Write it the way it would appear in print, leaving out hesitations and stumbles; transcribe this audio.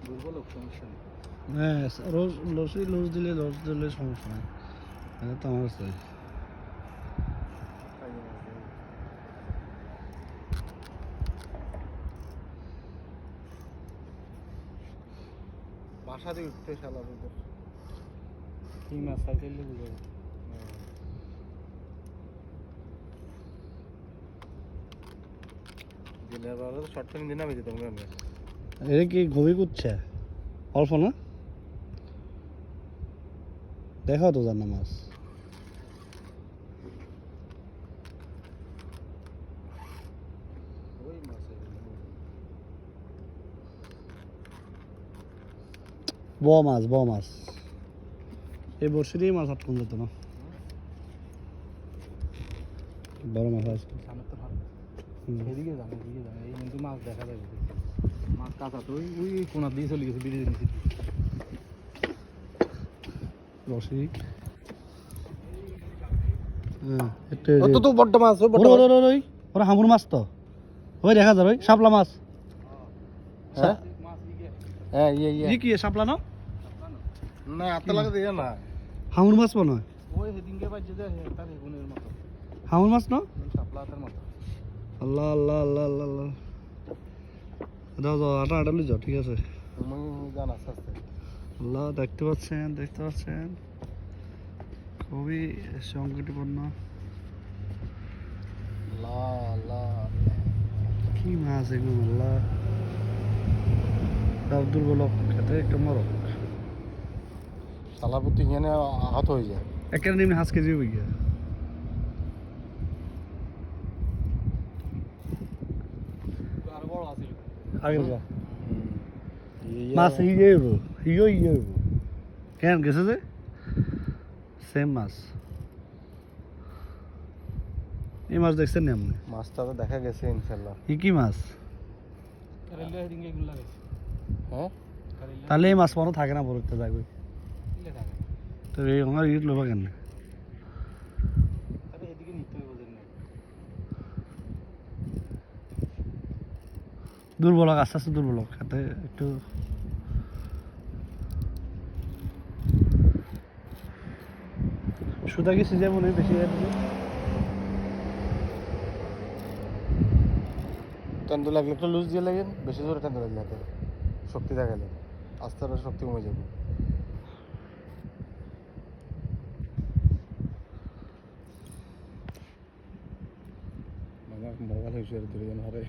দুর্বল সমস্যা নেই। হ্যাঁ, লস দিলে সমস্যা নাই। এটা তো আমার চাই। বাসা দিয়ে উঠতে শালা বুঝতে কি মাছ চাইলে বুঝে দিনের বেলা তো শর্ট টাইম দিন আমি যেতাম কেন এটা কি গভীর করছে অল্প না দেখাও তো জানা মাছ ওই মাছ ব মাছ এই বর্ষেরই মাছ আটকন যেত না বড় মাছ আছে সামনে তো এদিকে যাবে এই কিন্তু মাছ দেখা যাবে মাছ কাঁচা তো ওই কোনা দিয়ে চলে গেছে বিড়ি নিচে রসিক অত তো বড় মাছ ওরা হামুর মাছ তো ওই দেখা যাবে ওই শাপলা মাছ হ্যাঁ হ্যাঁ ই কি শাপলা না না আত্মা লাগে দিয়ে না হামুর মাছ মনে হয় ওই হেদিনকে বাজে যে তার গুণের মতো হামুর মাছ না শাপলা হাতের মতো আল্লাহ আল্লাহ আল্লাহ আল্লাহ আল্লাহ দাও দাও আটা আটা লিয়ে যাও ঠিক আছে তুমি জান আস্তে আস্তে আল্লাহ দেখতে পাচ্ছেন খুবই সংকটপূর্ণ লা লা কি মাছ এগুলো আল্লাহ আব্দুল বলক খেতে একটা মরক সালাপুতি এখানে আহত হয়ে যায় একটা নেমে হাঁস কেজি হয়ে গিয়া আরো বড় আছে আগের গা মাছ হিয়ে হইব কেন গেছে যে সেম মাছ এই মাছ দেখছেন নি আপনি মাছটা তো দেখা গেছে ইনশাআল্লাহ কি মাছ কারেলিয়া হেদিনকে গুলা গেছে হ্যাঁ তাহলে এই মাছ মনে থাকে না বলতে যাবে কিলে থাকে তো এই আমার ইট লোবা কেন আরে এদিকে নিতে হবে বোঝেন না দুর্বল আস্তে আস্তে দুর্বল খেতে একটু সুদা কি সিজে মনে বেশি টান্দু লাগলে একটু লুজ দিয়ে লাগেন বেশি জোরে টান্দু লাগলে হাতে শক্তি দেখালে আস্তে আস্তে শক্তি কমে যাবে মানে বড় হয়েছে ধরে যেন হারে